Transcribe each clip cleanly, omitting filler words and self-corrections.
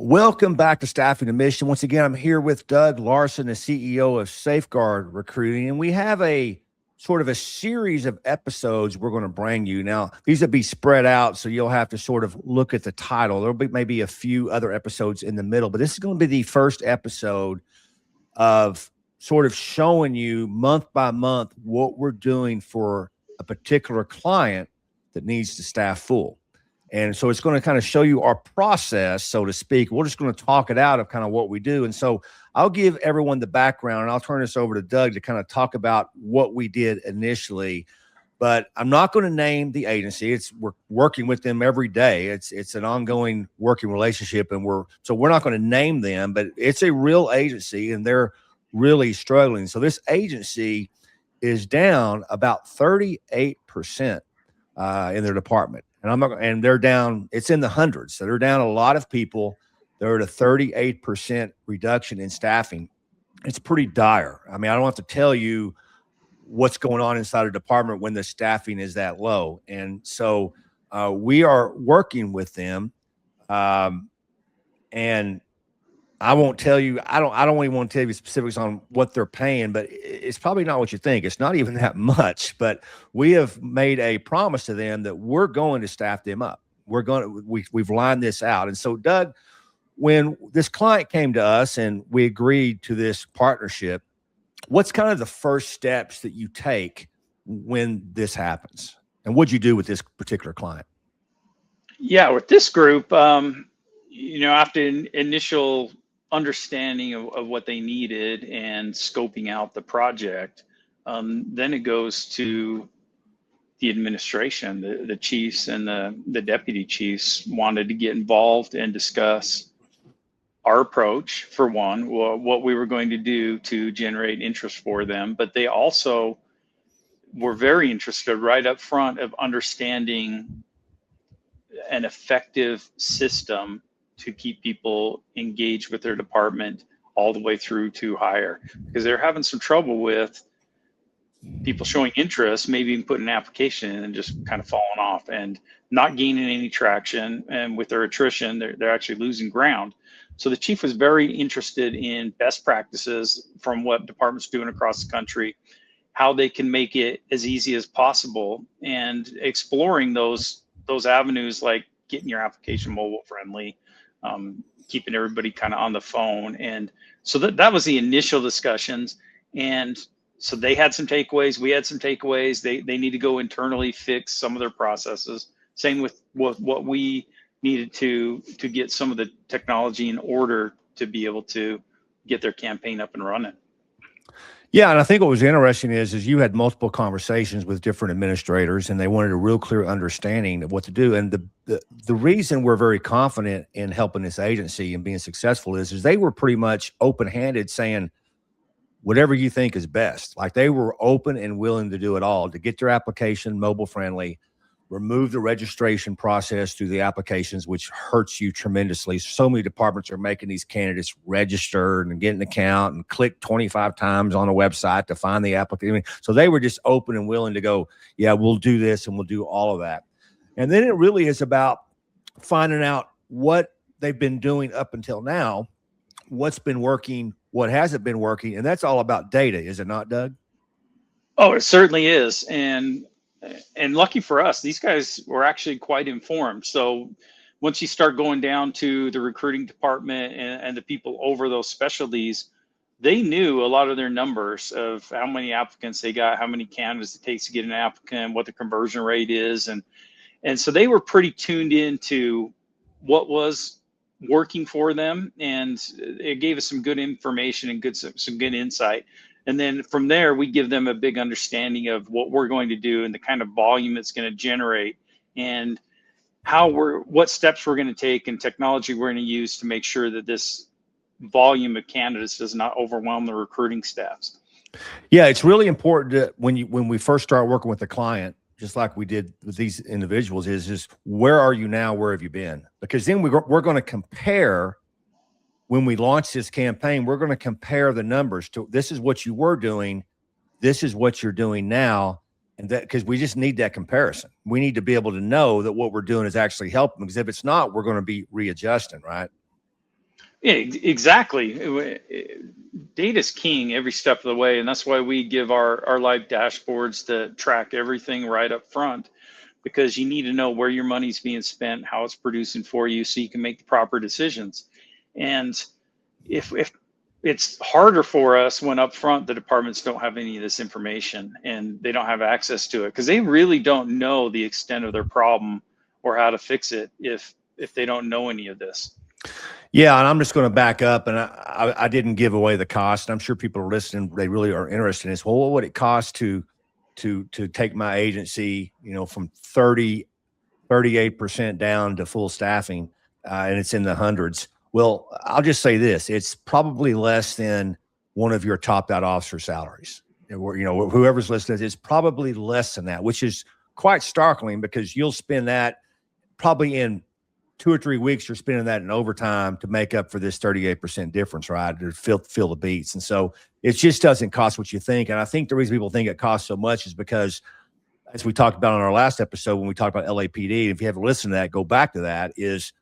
Welcome back to Staffing to Mission. Once again, I'm here with Doug Larsen, the CEO of Safeguard Recruiting, and we have a sort of a series of episodes we're going to bring you. Now, these will be spread out, so you'll have to sort of look at the title. There'll be maybe a few other episodes in the middle, but this is going to be the first episode of sort of showing you month by month what we're doing for a particular client that needs to staff full. And so it's going to kind of show you our process, so to speak. We're just going to talk it out of kind of what we do. And so I'll give everyone the background, and I'll turn this over to Doug to kind of talk about what we did initially. But I'm not going to name the agency. We're working with them every day. It's an ongoing working relationship, and we're not going to name them, but it's a real agency, and they're really struggling. So this agency is down about 38% in their department. And they're down, it's in the hundreds. So they're down a lot of people. They're at a 38% reduction in staffing. It's pretty dire. I mean, I don't have to tell you what's going on inside a department when the staffing is that low. And so we are working with them. And I won't tell you, I don't even want to tell you specifics on what they're paying, but it's probably not what you think. It's not even that much, but we have made a promise to them that we're going to staff them up. We've lined this out. And so, Doug, when this client came to us and we agreed to this partnership, what's kind of the first steps that you take when this happens? And what'd you do with this particular client? Yeah, with this group, after initial understanding of what they needed and scoping out the project, then it goes to the administration. The chiefs and the deputy chiefs wanted to get involved and discuss our approach, for one, what we were going to do to generate interest for them, but they also were very interested right up front of understanding an effective system to keep people engaged with their department all the way through to hire, because they're having some trouble with people showing interest, maybe even putting an application in and just kind of falling off and not gaining any traction. And with their attrition, they're actually losing ground. So the chief was very interested in best practices from what departments are doing across the country, how they can make it as easy as possible, and exploring those avenues like getting your application mobile friendly, keeping everybody kind of on the phone. And so that was the initial discussions. And so they had some takeaways, we had some takeaways. They need to go internally, fix some of their processes. Same with what we needed to get some of the technology in order to be able to get their campaign up and running. Yeah, and I think what was interesting is you had multiple conversations with different administrators, and they wanted a real clear understanding of what to do. And the reason we're very confident in helping this agency and being successful is they were pretty much open-handed, saying whatever you think is best. Like, they were open and willing to do it all, to get their application mobile friendly, remove the registration process through the applications, which hurts you tremendously. So many departments are making these candidates register and get an account and click 25 times on a website to find the application. So they were just open and willing to go, yeah, we'll do this and we'll do all of that. And then it really is about finding out what they've been doing up until now, what's been working, what hasn't been working. And that's all about data, is it not, Doug? Oh, it certainly is. And lucky for us, these guys were actually quite informed. So once you start going down to the recruiting department and the people over those specialties, they knew a lot of their numbers of how many applicants they got, how many candidates it takes to get an applicant, what the conversion rate is. And so they were pretty tuned into what was working for them. And it gave us some good information and some good insight. And then from there, we give them a big understanding of what we're going to do and the kind of volume it's going to generate, and what steps we're going to take and technology we're going to use to make sure that this volume of candidates does not overwhelm the recruiting staffs. Yeah, it's really important to, when we first start working with the client, just like we did with these individuals, is where are you now? Where have you been? Because then we're going to compare. When we launch this campaign, we're going to compare the numbers to, this is what you were doing, this is what you're doing now, and that, because we just need that comparison. We need to be able to know that what we're doing is actually helping, because if it's not, we're going to be readjusting, right? Yeah, exactly. Data is king every step of the way, and that's why we give our live dashboards to track everything right up front, because you need to know where your money's being spent, how it's producing for you, so you can make the proper decisions. And if it's harder for us when up front the departments don't have any of this information and they don't have access to it, because they really don't know the extent of their problem or how to fix it if they don't know any of this. Yeah, and I'm just going to back up, and I didn't give away the cost. I'm sure people are listening; they really are interested in this. Well, what would it cost to take my agency, from 38% down to full staffing, and it's in the hundreds? Well, I'll just say this: it's probably less than one of your topped out officer salaries. Whoever's listening, it's probably less than that, which is quite startling, because you'll spend that probably in 2 or 3 weeks, you're spending that in overtime to make up for this 38% difference, right? To fill the beats. And so it just doesn't cost what you think. And I think the reason people think it costs so much is because, as we talked about on our last episode, when we talked about LAPD, if you haven't listened to that, go back to that, is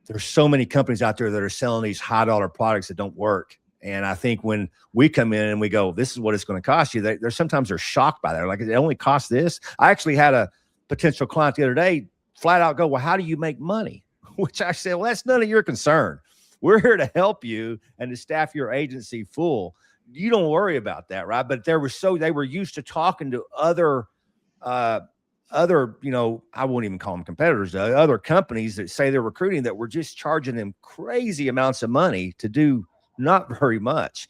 there's so many companies out there that are selling these high dollar products that don't work. And I think when we come in and we go, this is what it's going to cost you, they're sometimes they're shocked by that. Like, it only costs this. I actually had a potential client the other day flat out go, well, how do you make money? Which I said, well, that's none of your concern. We're here to help you and to staff your agency full. You don't worry about that, right? But they were used to talking to other, I won't even call them competitors, other companies that say they're recruiting, that were just charging them crazy amounts of money to do not very much.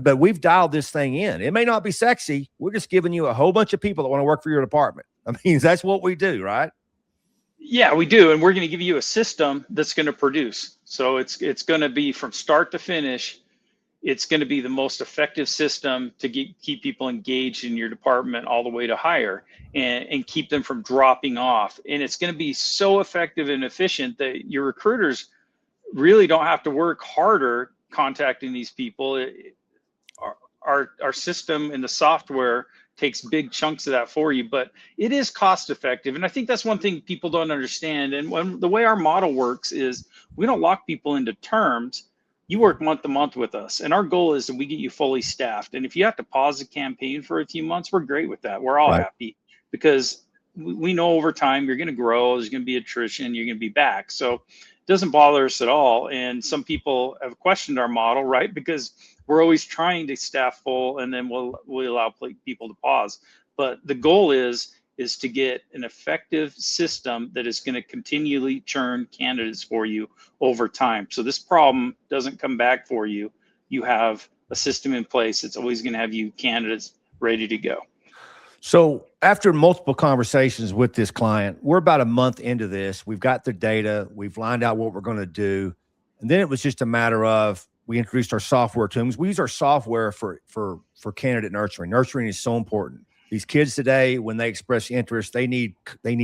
But we've dialed this thing in. It may not be sexy. We're just giving you a whole bunch of people that want to work for your department. I mean, that's what we do, right? Yeah, we do. And we're going to give you a system that's going to produce. So it's going to be from start to finish. It's going to be the most effective system to keep people engaged in your department all the way to hire, and keep them from dropping off. And it's going to be so effective and efficient that your recruiters really don't have to work harder contacting these people. Our system and the software takes big chunks of that for you, but it is cost effective. And I think that's one thing people don't understand. And the way our model works is, we don't lock people into terms. You work month to month with us, and our goal is that we get you fully staffed. And if you have to pause the campaign for a few months, we're great with that. We're all happy, because we know over time you're going to grow, there's going to be attrition, you're going to be back. So it doesn't bother us at all. And some people have questioned our model, right? Because we're always trying to staff full, and then we'll allow people to pause. But the goal is to get an effective system that is going to continually churn candidates for you over time. So this problem doesn't come back for you. You have a system in place that's always going to have you candidates ready to go. So after multiple conversations with this client, we're about a month into this. We've got the data. We've lined out what we're going to do. And then it was just a matter of, we introduced our software to them. We use our software for candidate nurturing. Nurturing is so important. These kids today, when they express interest, they need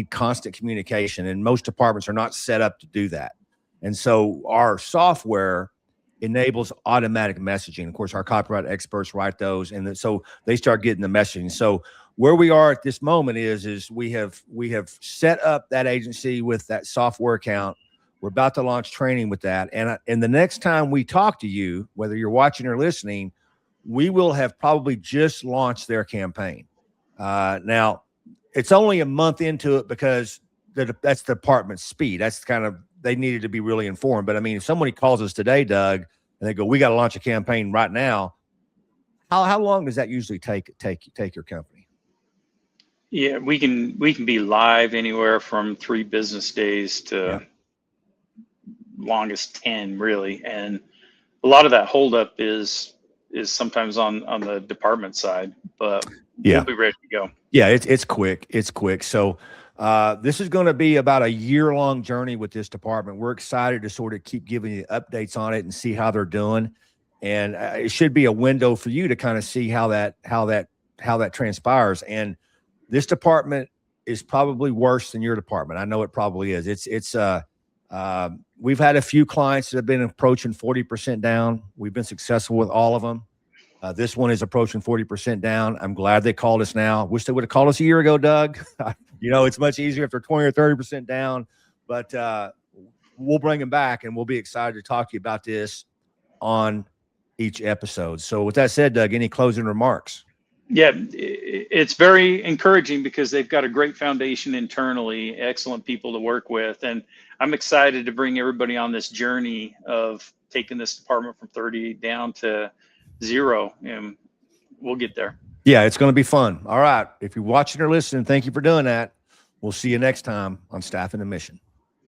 constant communication, and most departments are not set up to do that. And so our software enables automatic messaging. Of course, our copyright experts write those, and so they start getting the messaging. So where we are at this moment is we have set up that agency with that software account. We're about to launch training with that. And the next time we talk to you, whether you're watching or listening, we will have probably just launched their campaign. Now, it's only a month into it, because that's the department's speed. That's kind of, they needed to be really informed. But I mean, if somebody calls us today, Doug, and they go, we got to launch a campaign right now, how long does that usually take your company? Yeah, we can be live anywhere from 3 business days to longest 10, really. And a lot of that holdup is sometimes on the department side, but we'll be ready to go. Yeah, it's quick. It's quick. So this is going to be about a year-long journey with this department. We're excited to sort of keep giving you updates on it and see how they're doing. And it should be a window for you to kind of see how that transpires. And this department is probably worse than your department. I know it probably is. We've had a few clients that have been approaching 40% down. We've been successful with all of them. This one is approaching 40% down. I'm glad they called us now. Wish they would have called us a year ago, Doug. It's much easier if they're 20 or 30% down, but we'll bring them back, and we'll be excited to talk to you about this. on each episode. So with that said, Doug, any closing remarks? Yeah, it's very encouraging because they've got a great foundation internally, excellent people to work with. And I'm excited to bring everybody on this journey of taking this department from 38 down to 0. And we'll get there. Yeah, it's going to be fun. All right. If you're watching or listening, thank you for doing that. We'll see you next time on Staff and the Mission.